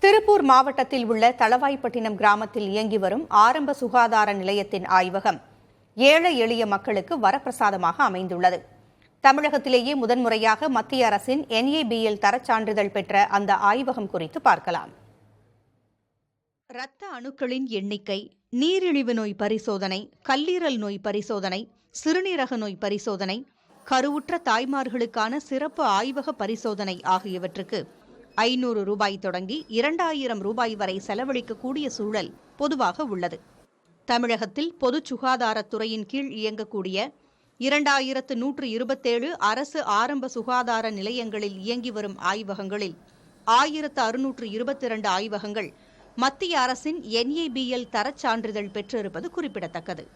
திருப்பூர் மாவட்டத்தில் உள்ள தளவாய்ப்பட்டினம் கிராமத்தில் இயங்கி வரும் ஆரம்ப சுகாதார நிலையத்தின் ஆய்வகம் ஏழை எளிய மக்களுக்கு வரப்பிரசாதமாக அமைந்துள்ளது. தமிழகத்திலேயே முதன்முறையாக மத்திய அரசின் NABL தரச்சான்றிதழ் பெற்ற அந்த ஆய்வகம் குறித்து பார்க்கலாம். இரத்த அணுக்களின் எண்ணிக்கை, நீரிழிவு நோய் பரிசோதனை, கல்லீரல் நோய் பரிசோதனை, சிறுநீரக நோய் பரிசோதனை, கருவுற்ற தாய்மார்களுக்கான சிறப்பு ஆய்வக பரிசோதனை ஆகியவற்றுக்கு 500 ரூபாய் தொடங்கி 2000 ரூபாய் வரை செலவழிக்கக்கூடிய சூழல் பொதுவாக உள்ளது. தமிழகத்தில் பொது சுகாதாரத்துறையின் கீழ் இயங்கக்கூடிய 2127 அரசு ஆரம்ப சுகாதார நிலையங்களில் இயங்கி வரும் ஆய்வகங்களில் 1622 ஆய்வகங்கள் மத்திய அரசின் NABL தரச்சான்றிதழ் பெற்றிருப்பது குறிப்பிடத்தக்கது.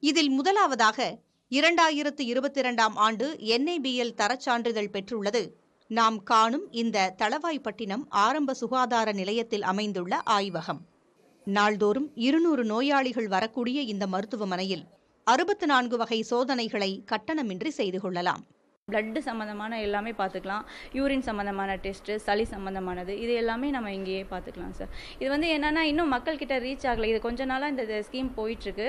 இதில் முதலாவதாக 2022ஆம் ஆண்டு NABL தரச்சான்றிதழ் பெற்றுள்ளது நாம் காணும் இந்த தளவாய்ப்பட்டினம் ஆரம்ப சுகாதார நிலையத்தில் அமைந்துள்ள ஆய்வகம். நாள்தோறும் 200 நோயாளிகள் வரக்கூடிய இந்த மருத்துவமனையில் 64 வகை சோதனைகளை கட்டணமின்றி செய்து கொள்ளலாம். பிளட் சம்மந்தமான எல்லாமே பார்த்துக்கலாம். யூரின் சம்மந்தமான டெஸ்ட்டு, சளி சம்மந்தமானது, இது எல்லாமே நம்ம இங்கேயே பார்த்துக்கலாம் சார். இது என்னன்னா இன்னும் மக்கள்கிட்ட ரீச் ஆகலை. இது கொஞ்ச நாளாக இந்த ஸ்கீம் போயிட்டுருக்கு.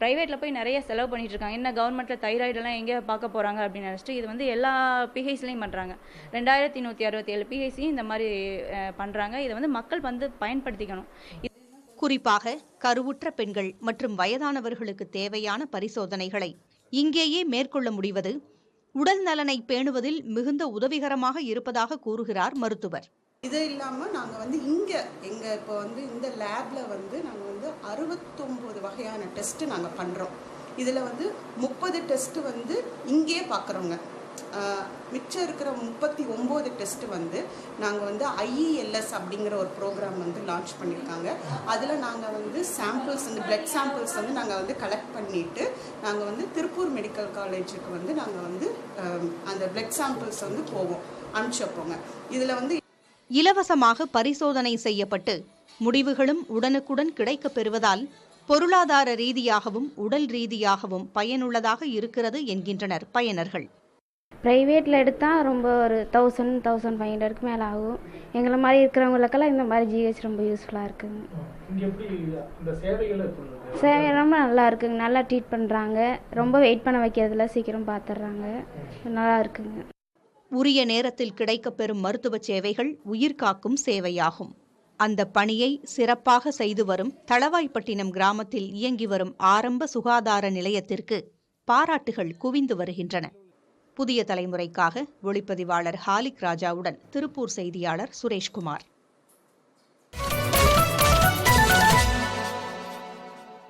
ப்ரைவேட்டில் போய் நிறைய செலவு பண்ணிட்டு இருக்காங்க. என்ன கவர்மெண்ட்டில் தைராய்டெல்லாம் எங்கே பார்க்க போகிறாங்க அப்படின்னு நினச்சிட்டு இது எல்லா PHலையும் பண்ணுறாங்க. 2167 PHலையும் இந்த மாதிரி பண்ணுறாங்க. இதை மக்கள் பயன்படுத்திக்கணும். குறிப்பாக கருவுற்ற பெண்கள் மற்றும் வயதானவர்களுக்கு தேவையான பரிசோதனைகளை இங்கேயே மேற்கொள்ள முடிவது உடல் நலனை பேணுவதில் மிகுந்த உதவிகரமாக இருப்பதாக கூறுகிறார் மருத்துவர். இது இல்லாமல் நாங்கள் இங்கே இப்போ இந்த லேபில் நாங்கள் 69 வகையான டெஸ்ட்டு நாங்கள் பண்ணுறோம். இதில் 30 டெஸ்ட்டு இங்கேயே பார்க்குறோங்க. மிச்சம் இருக்கிற 39 டெஸ்ட்டு நாங்கள் IELS அப்படிங்கிற ஒரு ப்ரோக்ராம் லான்ச் பண்ணியிருக்காங்க. அதில் நாங்கள் சாம்பிள்ஸ் பிளட் சாம்பிள்ஸ் நாங்கள் கலெக்ட் பண்ணிவிட்டு நாங்கள் திருப்பூர் மெடிக்கல் காலேஜுக்கு நாங்கள் அந்த பிளட் சாம்பிள்ஸ் போவோம், அனுப்பிச்சு வைப்போங்க. இதில் இலவசமாக பரிசோதனை செய்யப்பட்டு முடிவுகளும் உடனுக்குடன் கிடைக்கப் பெறுவதால் பொருளாதார ரீதியாகவும் உடல் ரீதியாகவும் பயனுள்ளதாக இருக்கிறது என்கின்றனர் பயனர்கள். ப்ரைவேட்டில் எடுத்தால் ரொம்ப ஒரு 1000-1500க்கு மேலே ஆகும். எங்களை மாதிரி இருக்கிறவங்களுக்கெல்லாம் இந்த மாதிரி GH ரொம்ப யூஸ்ஃபுல்லாக இருக்குங்க. சேவை ரொம்ப நல்லா இருக்குங்க. நல்லா ட்ரீட் பண்ணுறாங்க. ரொம்ப வெயிட் பண்ண வைக்கிறதுல சீக்கிரம் பார்த்துட்றாங்க. நல்லா இருக்குங்க. உரிய நேரத்தில் கிடைக்கப்பெறும் மருத்துவ சேவைகள் உயிர்காக்கும் சேவையாகும். அந்த பணியை சிறப்பாக செய்து வரும் தளவாய்ப்பட்டினம் கிராமத்தில் இயங்கி வரும் ஆரம்ப சுகாதார நிலையத்திற்கு பாராட்டுகள் குவிந்து வருகின்றன. புதிய தலைமுறைக்காக ஒளிப்பதிவாளர் ஹாலிக் ராஜாவுடன் திருப்பூர் செய்தியாளர் சுரேஷ்குமார்.